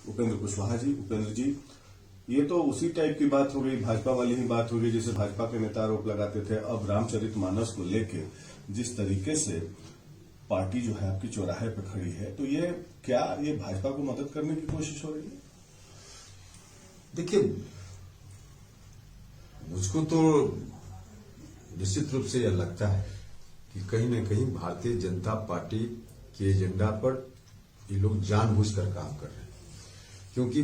उपेंद्र कुशवाहा जी, उपेंद्र जी, ये तो उसी टाइप की बात हो गई, भाजपा वाली ही बात हो गई जैसे भाजपा के नेता आरोप लगाते थे। अब रामचरितमानस को लेके जिस तरीके से पार्टी जो है आपकी चौराहे पे खड़ी है, तो ये क्या ये भाजपा को मदद करने की कोशिश हो रही है? देखिए, मुझको तो निश्चित रूप से यह लगता है कि कहीं न कहीं भारतीय जनता पार्टी के एजेंडा पर ये लोग जानबूझकर काम कर रहे हैं, क्योंकि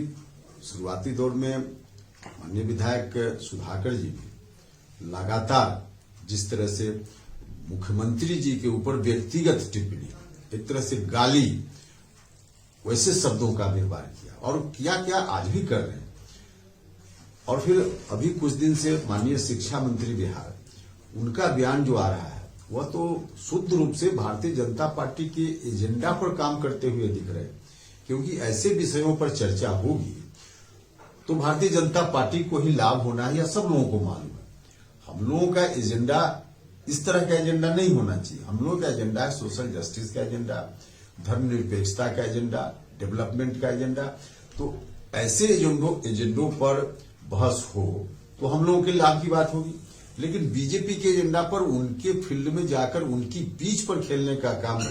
शुरुआती दौर में माननीय विधायक सुधाकर जी भी लगातार जिस तरह से मुख्यमंत्री जी के ऊपर व्यक्तिगत टिप्पणी, एक तरह से गाली, वैसे शब्दों का व्यवहार किया और क्या आज भी कर रहे हैं। और फिर अभी कुछ दिन से माननीय शिक्षा मंत्री बिहार, उनका बयान जो आ रहा है वह तो शुद्ध रूप से भारतीय जनता पार्टी के एजेंडा पर काम करते हुए दिख रहे हैं, क्योंकि ऐसे विषयों पर चर्चा होगी तो भारतीय जनता पार्टी को ही लाभ होना है, या सब लोगों को मालूम है। हम लोगों का एजेंडा इस तरह का एजेंडा नहीं होना चाहिए। हम लोगों का एजेंडा है सोशल जस्टिस का एजेंडा, धर्मनिरपेक्षता का एजेंडा, डेवलपमेंट का एजेंडा। तो ऐसे एजेंडों पर बहस हो तो हम लोगों के लाभ की बात होगी, लेकिन बीजेपी के एजेंडा पर उनके फील्ड में जाकर उनकी बीच पर खेलने का काम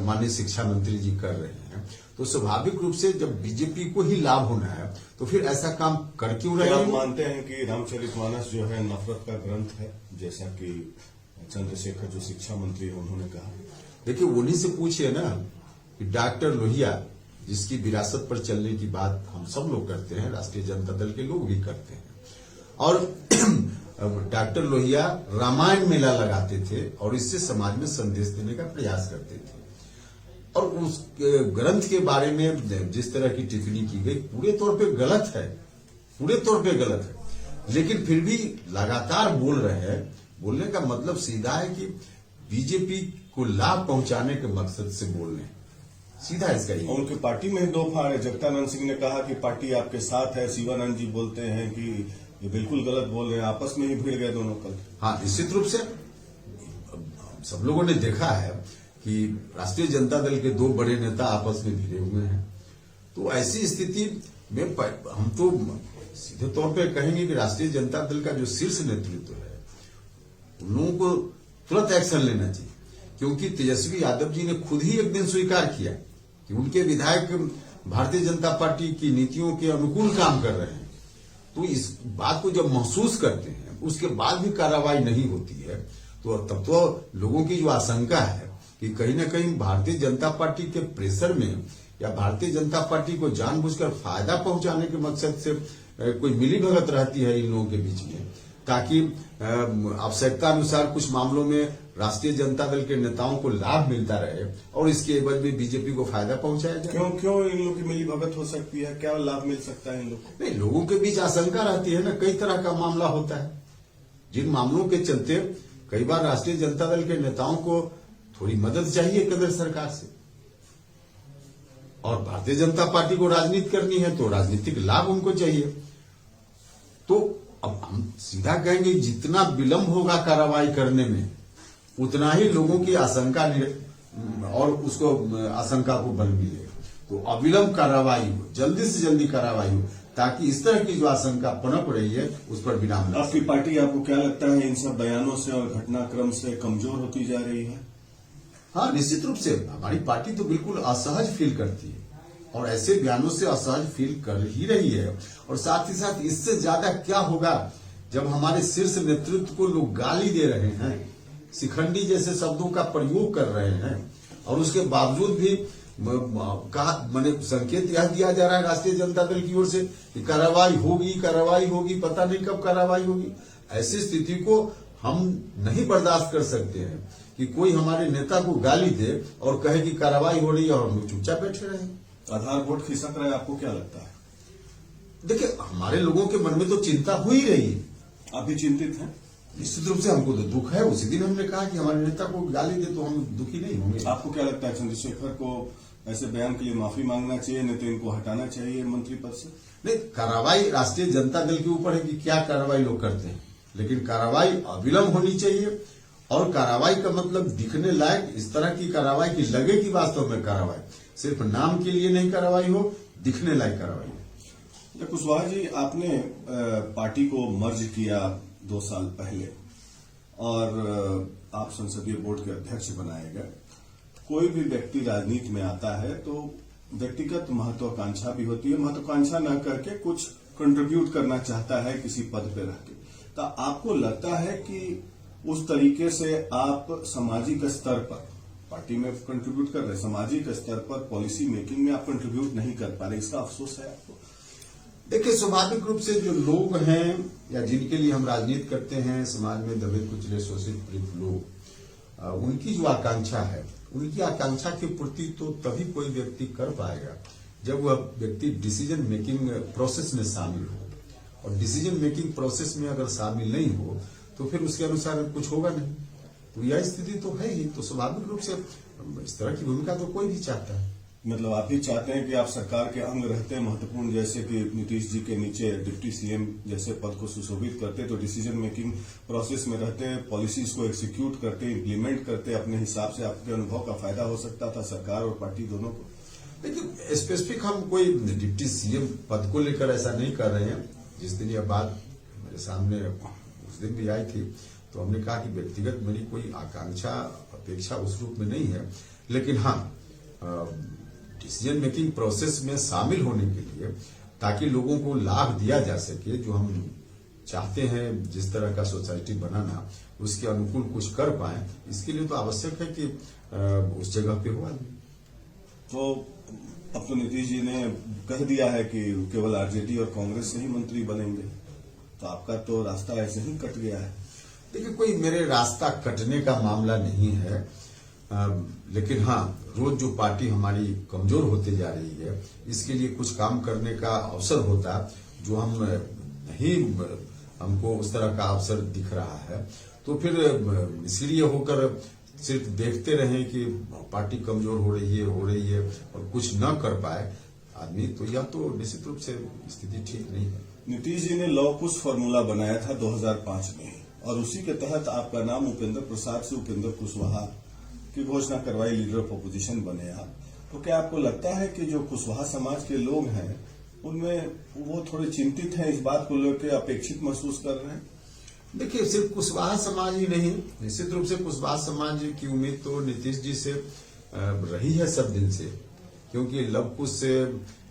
माननीय शिक्षा मंत्री जी कर रहे हैं। तो स्वाभाविक रूप से जब बीजेपी को ही लाभ होना है तो फिर ऐसा काम कर क्यों रहे हैं? आप मानते हैं कि रामचरितमानस जो है नफरत का ग्रंथ है, जैसा कि चंद्रशेखर जो शिक्षा मंत्री है उन्होंने कहा? देखिए, उन्हीं से पूछिए ना कि डॉक्टर लोहिया, जिसकी विरासत पर चलने की बात हम सब लोग करते हैं, राष्ट्रीय जनता दल के लोग भी करते हैं, और डॉक्टर लोहिया रामायण मेला लगाते थे और इससे समाज में संदेश देने का प्रयास करते थे, और उस ग्रंथ के बारे में जिस तरह की टिप्पणी की गई पूरे तौर पे गलत है, पूरे तौर पे गलत है, लेकिन फिर भी लगातार बोल रहे हैं। बोलने का मतलब सीधा है कि बीजेपी को लाभ पहुंचाने के मकसद से बोल रहे हैं, सीधा इसका ही। उनकी पार्टी में ही दो फाड़ है। जगदानंद सिंह ने कहा कि पार्टी आपके साथ है, शिवानंद जी बोलते हैं कि ये बिल्कुल गलत बोल रहे हैं, आपस में ही भिड़ गए दोनों कल। हाँ, निश्चित रूप से सब लोगों ने देखा है कि राष्ट्रीय जनता दल के दो बड़े नेता आपस में भिड़े हुए हैं। तो ऐसी स्थिति में हम तो सीधे तौर पे कहेंगे कि राष्ट्रीय जनता दल का जो शीर्ष नेतृत्व है उन लोगों को तुरंत एक्शन लेना चाहिए, क्योंकि तेजस्वी यादव जी ने खुद ही एक दिन स्वीकार किया कि उनके विधायक भारतीय जनता पार्टी की नीतियों के अनुकूल काम कर रहे हैं। तो इस बात को जब महसूस करते हैं उसके बाद भी कार्रवाई नहीं होती है तो तब तो लोगों की जो आशंका है कि कहीं न कहीं भारतीय जनता पार्टी के प्रेशर में या भारतीय जनता पार्टी को जानबूझकर फायदा पहुंचाने के मकसद से कोई मिलीभगत रहती है इन लोगों के बीच में, ताकि आवश्यकता अनुसार कुछ मामलों में राष्ट्रीय जनता दल के नेताओं को लाभ मिलता रहे और इसके एवज में बीजेपी को फायदा पहुंचाया जाए। क्यों इन लोगों की मिलीभगत हो सकती है? क्या लाभ मिल सकता है इन लोगों को? नहीं, लोगों के बीच आशंका रहती है ना, कई तरह का मामला होता है, जिन मामलों के चलते कई बार राष्ट्रीय जनता दल के नेताओं को थोड़ी मदद चाहिए केंद्र सरकार से, और भारतीय जनता पार्टी को राजनीति करनी है तो राजनीतिक लाभ उनको चाहिए। तो अब हम सीधा कहेंगे जितना विलंब होगा कार्रवाई करने में उतना ही लोगों की आशंका और उसको आशंका को बल मिलेगा। तो अविलंब कार्रवाई हो, जल्दी से जल्दी कार्रवाई हो, ताकि इस तरह की जो आशंका पनप रही है उस पर विराम। आपकी पार्टी, आपको क्या लगता है, इन सब बयानों से और घटनाक्रम से कमजोर होती जा रही है? हाँ, निश्चित रूप से हमारी पार्टी तो बिल्कुल असहज फील करती है और ऐसे बयानों से असहज फील कर ही रही है। और साथ ही साथ इससे ज्यादा क्या होगा जब हमारे शीर्ष नेतृत्व को लोग गाली दे रहे हैं, शिखंडी जैसे शब्दों का प्रयोग कर रहे हैं, और उसके बावजूद भी मैंने संकेत यह दिया जा रहा है राष्ट्रीय जनता दल की ओर से कि कार्रवाई होगी, पता नहीं कब कार्रवाई होगी। ऐसी स्थिति को हम नहीं बर्दाश्त कर सकते हैं कि कोई हमारे नेता को गाली दे और कहे कि कार्रवाई हो रही है और हम चुपचाप बैठे रहे। आधार वोट खिसक रहा है, आपको क्या लगता है? देखिए, हमारे लोगों के मन में तो चिंता हो ही रही है। आप भी चिंतित हैं? निश्चित रूप से हमको तो दुख है। उसी दिन हमने कहा कि हमारे नेता को गाली दे तो हम दुखी नहीं होंगे। आपको क्या लगता है चंद्रशेखर को ऐसे बयान के लिए माफी मांगना चाहिए, नहीं तो इनको हटाना चाहिए मंत्री पद से? नहीं, कार्रवाई राष्ट्रीय जनता दल के ऊपर है कि क्या कार्रवाई लोग करते हैं, लेकिन कार्रवाई अविलंब होनी चाहिए। और कार्रवाई का मतलब दिखने लायक इस तरह की कार्रवाई की लगे कि वास्तव में कार्रवाई, सिर्फ नाम के लिए नहीं कार्रवाई हो, दिखने लायक कार्रवाई है। कुशवाहा जी, आपने पार्टी को मर्ज किया 2 साल पहले और आप संसदीय बोर्ड के अध्यक्ष बनाए गए। कोई भी व्यक्ति राजनीति में आता है तो व्यक्तिगत महत्वाकांक्षा भी होती है, महत्वाकांक्षा न करके कुछ कंट्रीब्यूट करना चाहता है किसी पद पे रह के। तो आपको लगता है कि उस तरीके से आप सामाजिक स्तर पर पार्टी में कंट्रीब्यूट कर रहे हैं, सामाजिक स्तर पर पॉलिसी मेकिंग में आप कंट्रीब्यूट नहीं कर पा रहे, इसका अफसोस है आपको? देखिए, स्वाभाविक रूप से जो लोग हैं या जिनके लिए हम राजनीति करते हैं, समाज में दबे कुचले शोषित पीड़ित लोग, उनकी जो आकांक्षा है, उनकी आकांक्षा की पूर्ति तो तभी कोई व्यक्ति कर पाएगा जब वह व्यक्ति डिसीजन मेकिंग प्रोसेस में शामिल हो। और डिसीजन मेकिंग प्रोसेस में अगर शामिल नहीं हो तो फिर उसके अनुसार कुछ होगा नहीं। तो यह स्थिति तो है ही। तो स्वाभाविक रूप से इस तरह की भूमिका तो कोई भी चाहता है। मतलब आप ही चाहते हैं कि आप सरकार के अंग रहते हैं महत्वपूर्ण, जैसे कि नीतीश जी के नीचे डिप्टी सीएम जैसे पद को सुशोभित करते, तो डिसीजन मेकिंग प्रोसेस में रहते हैं, पॉलिसीज को एग्जीक्यूट करते, इम्प्लीमेंट करते अपने हिसाब से। आपके अनुभव का फायदा हो सकता था सरकार और पार्टी दोनों को। लेकिन स्पेसिफिक हम कोई डिप्टी सीएम पद को लेकर ऐसा नहीं कर रहे हैं। जिस दिन यह बात मेरे सामने उस दिन भी आई थी तो हमने कहा कि व्यक्तिगत मेरी कोई आकांक्षा अपेक्षा उस रूप में नहीं है, लेकिन हाँ डिसीजन मेकिंग प्रोसेस में शामिल होने के लिए, ताकि लोगों को लाभ दिया जा सके, जो हम चाहते हैं जिस तरह का सोसाइटी बनाना, उसके अनुकूल कुछ कर पाए, इसके लिए तो आवश्यक है कि उस जगह पे हो आदमी। तो अब तो नीतीश जी ने कह दिया है कि केवल आरजेडी और कांग्रेस से ही मंत्री बनेंगे, तो आपका तो रास्ता ऐसे ही कट गया है। देखिए, कोई मेरे रास्ता कटने का मामला नहीं है, लेकिन हाँ रोज जो पार्टी हमारी कमजोर होते जा रही है, इसके लिए कुछ काम करने का अवसर होता जो हम नहीं, हमको उस तरह का अवसर दिख रहा है, तो फिर इसलिए होकर सिर्फ देखते रहें कि पार्टी कमजोर हो रही है और कुछ न कर पाए आदमी, तो यह तो निश्चित रूप से स्थिति ठीक नहीं है। नीतीश जी ने लॉ कुश फॉर्मूला बनाया था 2005 में, और उसी के तहत आपका नाम उपेंद्र प्रसाद से उपेंद्र कुशवाहा की घोषणा करवाई, लीडर ऑफ अपोजिशन बने आप। तो क्या आपको लगता है कि जो कुशवाहा समाज के लोग हैं उनमें वो थोड़े चिंतित हैं, इस बात को लेकर अपेक्षित महसूस कर रहे हैं? देखिए, सिर्फ कुशवाहा समाज ही नहीं, निश्चित रूप से कुशवाहा समाज की उम्मीद तो नीतीश जी से रही है सब दिन से, क्योंकि लव कुश से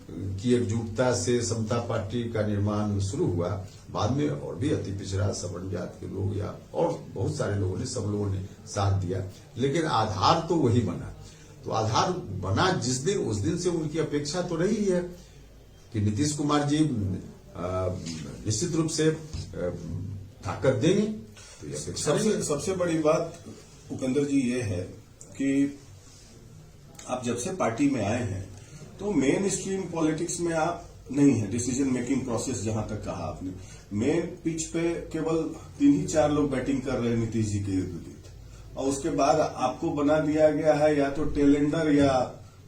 की एकजुटता से समता पार्टी का निर्माण शुरू हुआ। बाद में और भी अति पिछड़ा सवर्ण जात के लोग या और बहुत सारे लोगों ने, सब लोगों ने साथ दिया, लेकिन आधार तो वही बना। तो आधार बना जिस दिन, उस दिन से उनकी अपेक्षा तो रही है कि नीतीश कुमार जी निश्चित रूप से ताकत देंगे। तो सबसे बड़ी बात उपेंद्र जी ये है कि आप जब से पार्टी में आए हैं तो मेन स्ट्रीम पॉलिटिक्स में आप नहीं है। डिसीजन मेकिंग प्रोसेस जहां तक कहा आपने, मेन पिच पे केवल 3 ही 4 लोग बैटिंग कर रहे हैं नीतीश जी के इर्द गिर्द, और उसके बाद आपको बना दिया गया है या तो टेलेंडर या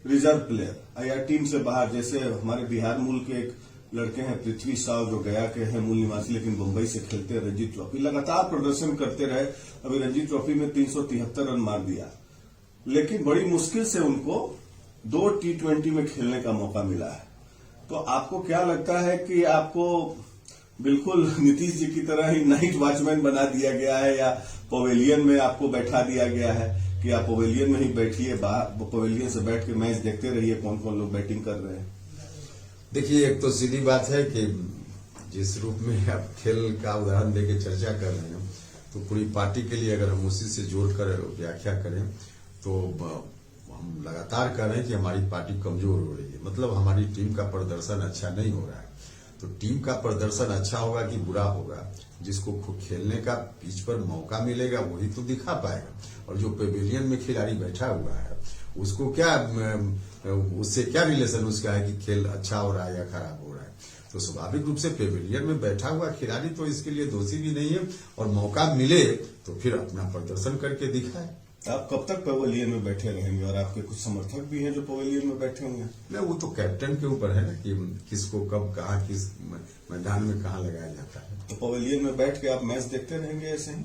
रिजर्व प्लेयर या टीम से बाहर। जैसे हमारे बिहार मूल के एक लड़के हैं पृथ्वी साव, जो गया के हैं मूल निवासी, लेकिन मुंबई से खेलते हैं, रणजी ट्रॉफी लगातार प्रदर्शन करते रहे। अभी रणजी ट्रॉफी में 373 रन मार दिया, लेकिन बड़ी मुश्किल से उनको 2 T20 में खेलने का मौका मिला है। तो आपको क्या लगता है कि आपको बिल्कुल नीतीश जी की तरह ही नाइट वॉचमैन बना दिया गया है, या पवेलियन में आपको बैठा दिया गया है कि आप पवेलियन में ही बैठिए, पवेलियन से बैठ के मैच देखते रहिए कौन कौन लोग बैटिंग कर रहे हैं? देखिए, एक तो सीधी बात है कि जिस रूप में आप खेल का उदाहरण देके चर्चा कर रहे हैं, तो पूरी पार्टी के लिए अगर हम उसी से जोड़कर व्याख्या करें तो हम लगातार कह रहे हैं कि हमारी पार्टी कमजोर हो रही है, मतलब हमारी टीम का प्रदर्शन अच्छा नहीं हो रहा है। तो टीम का प्रदर्शन अच्छा होगा कि बुरा होगा, जिसको खेलने का पिच पर मौका मिलेगा वही तो दिखा पाएगा। और जो पेविलियन में खिलाड़ी बैठा हुआ है उसको क्या, उससे क्या रिलेशन उसका है कि खेल अच्छा हो रहा है या खराब हो रहा है? तो स्वाभाविक रूप से पेविलियन में बैठा हुआ खिलाड़ी तो इसके लिए दोषी भी नहीं है, और मौका मिले तो फिर अपना प्रदर्शन करके दिखाए। आप कब तक पवेलियन में बैठे रहेंगे? और आपके कुछ समर्थक भी हैं जो पवेलियन में बैठे होंगे। नहीं, वो तो कैप्टन के ऊपर है ना कि किसको कब कहाँ किस मैदान में कहाँ लगाया जाता है। तो पवेलियन में बैठ के आप मैच देखते रहेंगे ऐसे ही?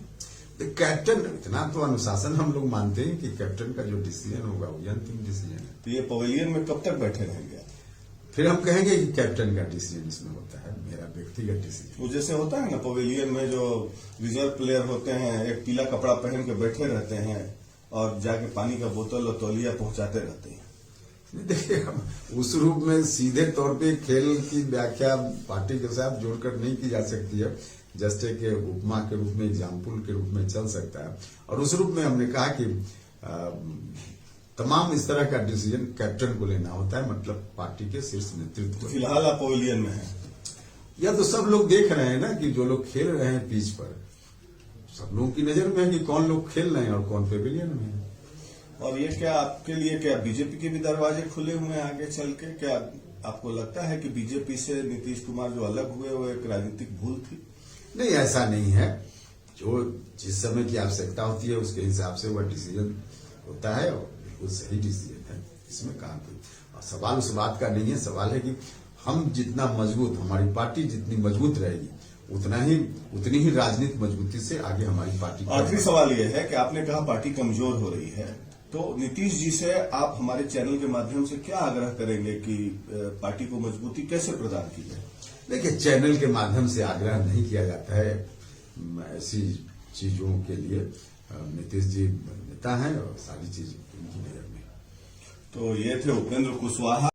तो कैप्टन, इतना तो अनुशासन हम लोग मानते हैं कि कैप्टन का जो डिसीजन होगा वही अंतिम डिसीजन है। तो ये पवेलियन में कब तक बैठे रहेंगे? फिर हम कहेंगे कि कैप्टन का डिसीजन इसमें होता है, मेरा व्यक्तिगत डिसीजन। वो जैसे होता है ना पवेलियन में जो रिजर्व प्लेयर होते हैं, एक पीला कपड़ा पहन के बैठे रहते हैं और जाके पानी का बोतल और तौलिया पहुंचाते रहते हैं। देखिए, उस रूप में सीधे तौर पे खेल की व्याख्या पार्टी के साथ जोड़कर नहीं की जा सकती है। जस्ट एक उपमा के रूप में, एग्जाम्पल के रूप में चल सकता है। और उस रूप में हमने कहा कि तमाम इस तरह का डिसीजन कैप्टन को लेना होता है, मतलब पार्टी के शीर्ष नेतृत्व को। फिलहाल आप पवेलियन में हैं। या तो सब लोग देख रहे हैं ना कि जो लोग खेल रहे हैं पिच पर, सब लोगों की नजर में है कि कौन लोग खेल रहे हैं और कौन पेविलियन में है। और ये क्या आपके लिए, क्या बीजेपी के भी दरवाजे खुले हुए हैं आगे चल के? क्या आपको लगता है कि बीजेपी से नीतीश कुमार जो अलग हुए वो एक राजनीतिक भूल थी? नहीं, ऐसा नहीं है। जो जिस समय की आवश्यकता होती है उसके हिसाब से वह डिसीजन होता है और बिल्कुल सही डिसीजन है। इसमें कहा कोई सवाल उस बात का नहीं है। सवाल है कि हम जितना मजबूत, हमारी पार्टी जितनी मजबूत रहेगी उतनी ही राजनीतिक मजबूती से आगे हमारी पार्टी। आखिरी सवाल यह है कि आपने कहा पार्टी कमजोर हो रही है, तो नीतीश जी से आप हमारे चैनल के माध्यम से क्या आग्रह करेंगे कि पार्टी को मजबूती कैसे प्रदान की जाए? देखिए, चैनल के माध्यम से आग्रह नहीं किया जाता है ऐसी चीजों के लिए। नीतीश जी नेता हैं और सारी चीज उनकी नजर में। तो ये थे उपेंद्र कुशवाहा।